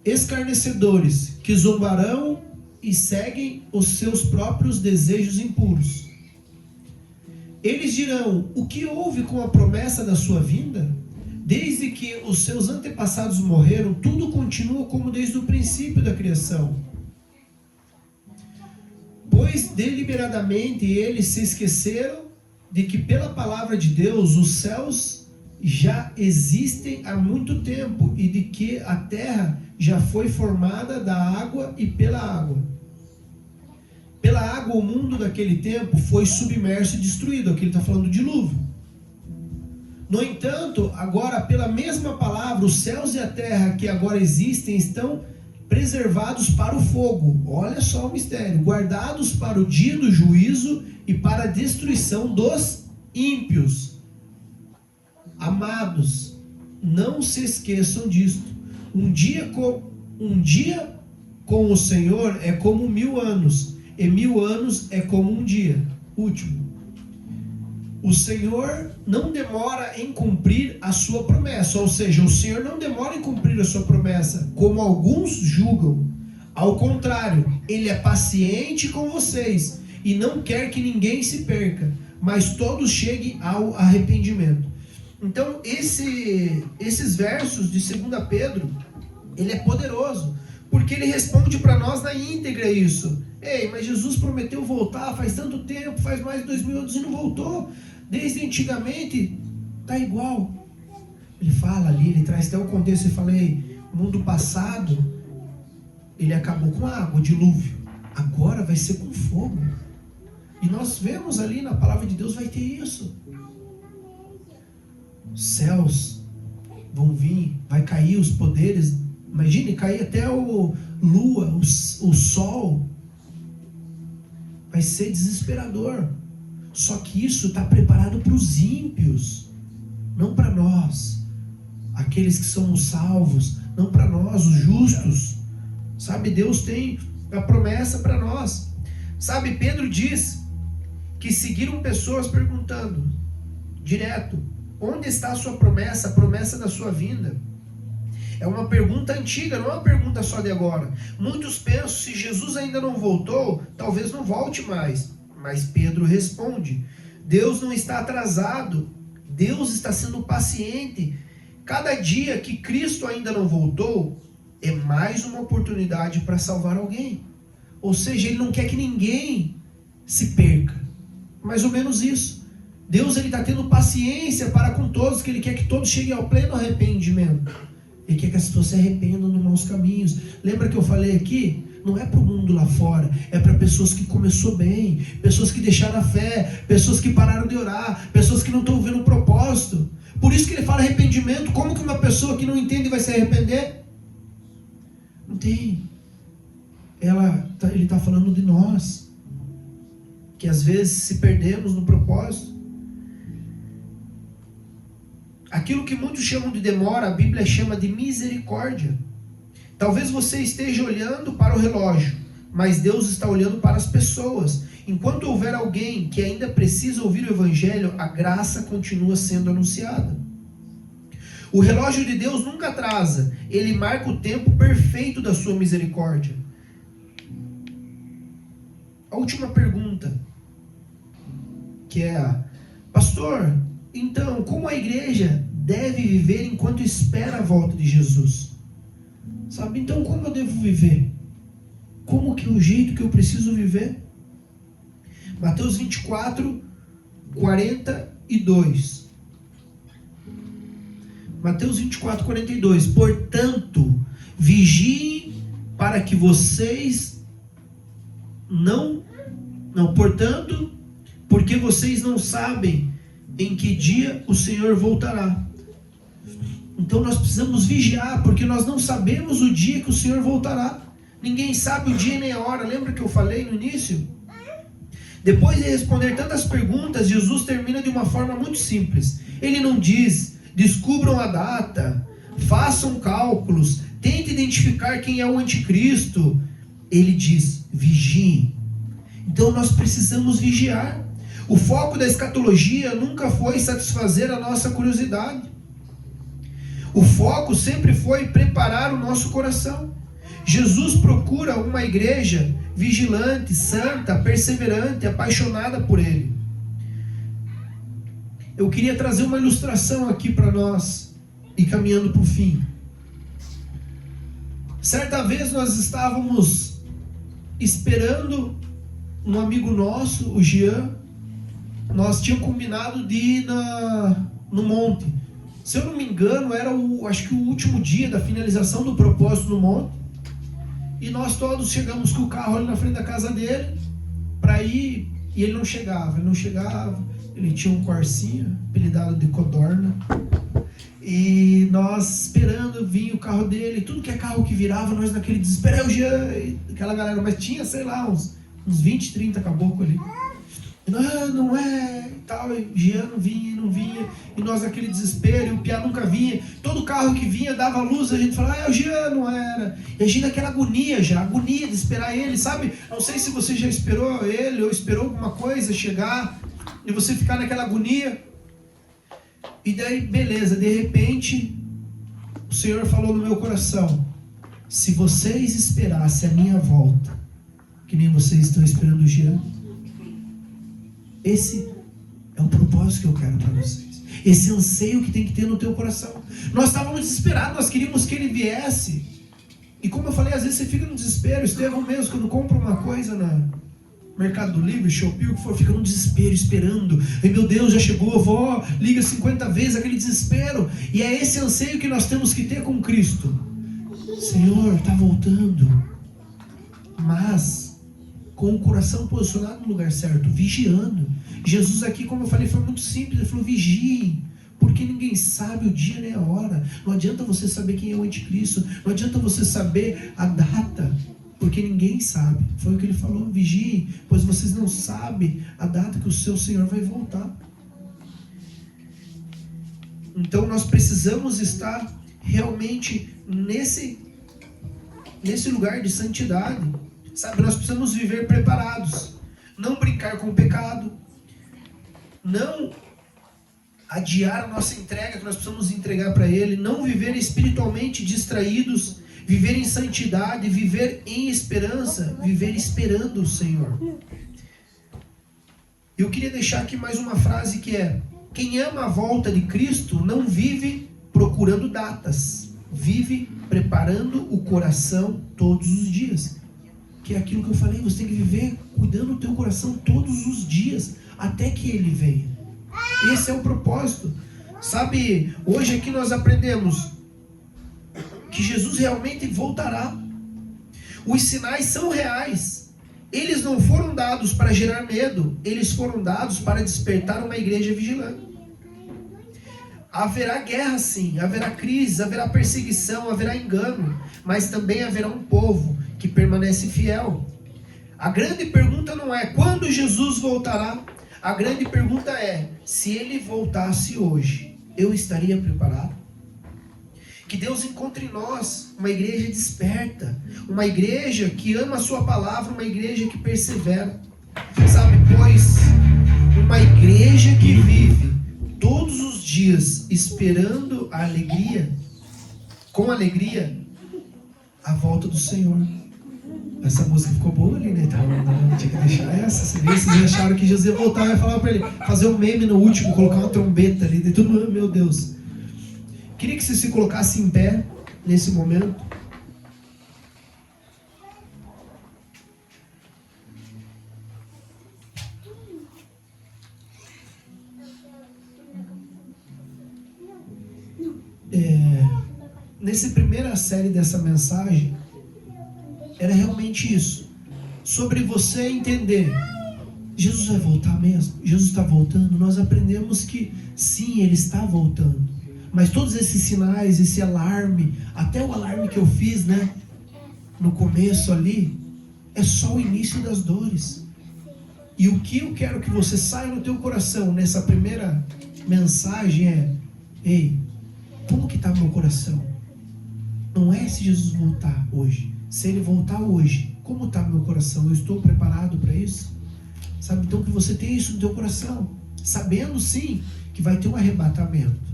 escarnecedores, que zombarão e seguem os seus próprios desejos impuros. Eles dirão: o que houve com a promessa da sua vinda? Desde que os seus antepassados morreram, tudo continua como desde o princípio da criação. Pois deliberadamente eles se esqueceram de que pela palavra de Deus os céus já existem há muito tempo e de que a terra já foi formada da água e pela água. Pela água o mundo daquele tempo foi submerso e destruído. Aqui ele está falando do dilúvio. No entanto, agora pela mesma palavra, os céus e a terra que agora existem estão preservados para o fogo. Olha só o mistério. Guardados para o dia do juízo e para a destruição dos ímpios. Amados, não se esqueçam disto. Um dia com o Senhor é como 1000 anos, e 1000 anos é como um dia. Último. O Senhor não demora em cumprir a sua promessa, ou seja, o Senhor não demora em cumprir a sua promessa, como alguns julgam. Ao contrário, Ele é paciente com vocês e não quer que ninguém se perca, mas todos cheguem ao arrependimento. Então, esses versos de 2 Pedro, ele é poderoso, porque ele responde para nós na íntegra isso. Ei, mas Jesus prometeu voltar faz tanto tempo, faz mais de 2000 anos e não voltou. Desde antigamente, está igual. Ele fala ali, ele traz até o contexto, ele fala: ei, o mundo passado, ele acabou com a água, o dilúvio. Agora vai ser com fogo. E nós vemos ali na palavra de Deus, vai ter isso. Os céus vão vir, vai cair os poderes. Imagine, cair até o lua, o sol. Vai ser desesperador. Só que isso está preparado para os ímpios, não para nós, aqueles que são os salvos, não para nós, os justos. Sabe, Deus tem a promessa para nós. Sabe, Pedro diz que seguiram pessoas perguntando direto: onde está a sua promessa, a promessa da sua vinda? É uma pergunta antiga, não é uma pergunta só de agora. Muitos pensam: se Jesus ainda não voltou, talvez não volte mais. Mas Pedro responde: Deus não está atrasado, Deus está sendo paciente. Cada dia que Cristo ainda não voltou, é mais uma oportunidade para salvar alguém. Ou seja, Ele não quer que ninguém se perca. Mais ou menos isso. Deus está tendo paciência para com todos, que Ele quer que todos cheguem ao pleno arrependimento. Ele quer que as pessoas se arrependam dos maus caminhos. Lembra que eu falei aqui? Não é para o mundo lá fora, é para pessoas que começou bem, pessoas que deixaram a fé, pessoas que pararam de orar, pessoas que não estão vendo o propósito. Por isso que ele fala arrependimento. Como que uma pessoa que não entende vai se arrepender? Não tem. Ele está falando de nós, que às vezes se perdemos no propósito. Aquilo que muitos chamam de demora, a Bíblia chama de misericórdia. Talvez você esteja olhando para o relógio mas Deus está olhando para as pessoas. Enquanto houver alguém que ainda precisa ouvir o Evangelho, a graça continua sendo anunciada. O relógio de Deus nunca atrasa, ele marca o tempo perfeito da sua misericórdia. A última pergunta, que é: pastor, então, como a igreja deve viver enquanto espera a volta de Jesus? Sabe, então como eu devo viver? Como que é o jeito que eu preciso viver? Mateus 24, 42. Mateus 24, 42. Portanto, vigiem para que vocês portanto, porque vocês não sabem em que dia o Senhor voltará. Então nós precisamos vigiar, porque nós não sabemos o dia que o Senhor voltará. Ninguém sabe o dia nem a hora. Lembra que eu falei no início? Depois de responder tantas perguntas, Jesus termina de uma forma muito simples. Ele não diz: descubram a data, façam cálculos, tente identificar quem é o anticristo. Ele diz: vigiem. Então nós precisamos vigiar. O foco da escatologia nunca foi satisfazer a nossa curiosidade. O foco sempre foi preparar o nosso coração. Jesus procura uma igreja vigilante, santa, perseverante, apaixonada por Ele. Eu queria trazer uma ilustração aqui para nós, e caminhando para o fim. Certa vez nós estávamos esperando um amigo nosso, o Jean. Nós tínhamos combinado de ir no monte. Se eu não me engano, era acho que o último dia da finalização do propósito no monte. E nós todos chegamos com o carro ali na frente da casa dele para ir, e ele não chegava. Ele tinha um Corsinha, apelidado de Codorna. E nós esperando vir o carro dele, tudo que é carro que virava, nós naquele desespero, o Jean, aquela galera, mas tinha, sei lá, uns 20, 30 caboclos ali. Não é, e tal, e Jean não vinha, e nós naquele desespero, e o Piá nunca vinha, todo carro que vinha dava luz, a gente falava: o Jean não era, e a gente naquela agonia de esperar ele, sabe? Não sei se você já esperou ele, ou esperou alguma coisa chegar, e você ficar naquela agonia, e daí, beleza, de repente, o Senhor falou no meu coração: se vocês esperassem a minha volta, que nem vocês estão esperando o Jean, esse é o propósito que eu quero para vocês. Esse anseio que tem que ter no teu coração. Nós estávamos desesperados, nós queríamos que ele viesse. E como eu falei, às vezes você fica no desespero. Estevão mesmo, quando compra uma coisa na Mercado Livre, Shopee, o que for, fica no desespero, esperando. E meu Deus, já chegou, vó, liga 50 vezes, aquele desespero. E é esse anseio que nós temos que ter com Cristo. Senhor, está voltando. Mas com o coração posicionado no lugar certo, vigiando. Jesus aqui, como eu falei, foi muito simples. Ele falou: vigiem, porque ninguém sabe o dia nem a hora. Não adianta você saber quem é o anticristo, não adianta você saber a data, porque ninguém sabe. Foi o que ele falou: vigiem, pois vocês não sabem a data que o seu Senhor vai voltar. Então nós precisamos estar realmente nesse lugar de santidade. Sabe, nós precisamos viver preparados, não brincar com o pecado, não adiar a nossa entrega que nós precisamos entregar para Ele, não viver espiritualmente distraídos, viver em santidade, viver em esperança, viver esperando o Senhor. Eu queria deixar aqui mais uma frase que é: quem ama a volta de Cristo não vive procurando datas, vive preparando o coração todos os dias. Que é aquilo que eu falei, você tem que viver cuidando do teu coração todos os dias, até que Ele venha. Esse é o propósito. Sabe, hoje aqui nós aprendemos que Jesus realmente voltará. Os sinais são reais. Eles não foram dados para gerar medo, eles foram dados para despertar uma igreja vigilante. Haverá guerra sim, haverá crise, haverá perseguição, haverá engano, mas também haverá um povo que permanece fiel. A grande pergunta não é quando Jesus voltará, a grande pergunta é: se Ele voltasse hoje, eu estaria preparado? Que Deus encontre em nós uma igreja desperta, uma igreja que ama a sua palavra, uma igreja que persevera. Sabe, pois uma igreja que vive todos os dias esperando a alegria, com alegria, a volta do Senhor. Essa música ficou boa ali, né? Não tinha que deixar essa. Vocês acharam que Jesus ia voltar e falar para ele, fazer um meme no último, colocar uma trombeta ali, daí todo mundo, meu Deus. Queria que você se colocasse em pé nesse momento. Nessa primeira série dessa mensagem, era realmente isso. Sobre você entender, Jesus vai voltar mesmo? Jesus está voltando? Nós aprendemos que sim, Ele está voltando. Mas todos esses sinais, esse alarme, até o alarme que eu fiz, né, no começo ali, é só o início das dores. E o que eu quero que você saia no teu coração nessa primeira mensagem é: ei, como que está meu coração? Não é se Jesus voltar hoje. Se Ele voltar hoje, como está meu coração? Eu estou preparado para isso? Sabe, então que você tenha isso no teu coração, sabendo sim que vai ter um arrebatamento.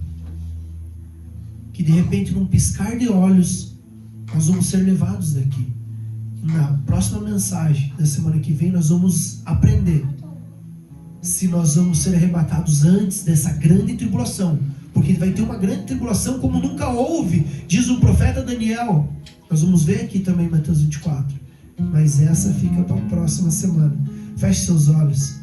Que de repente, num piscar de olhos, nós vamos ser levados daqui. Na próxima mensagem, da semana que vem, nós vamos aprender se nós vamos ser arrebatados antes dessa grande tribulação. Porque vai ter uma grande tribulação como nunca houve, diz o profeta Daniel. Nós vamos ver aqui também em Mateus 24. Mas essa fica para a próxima semana. Feche seus olhos.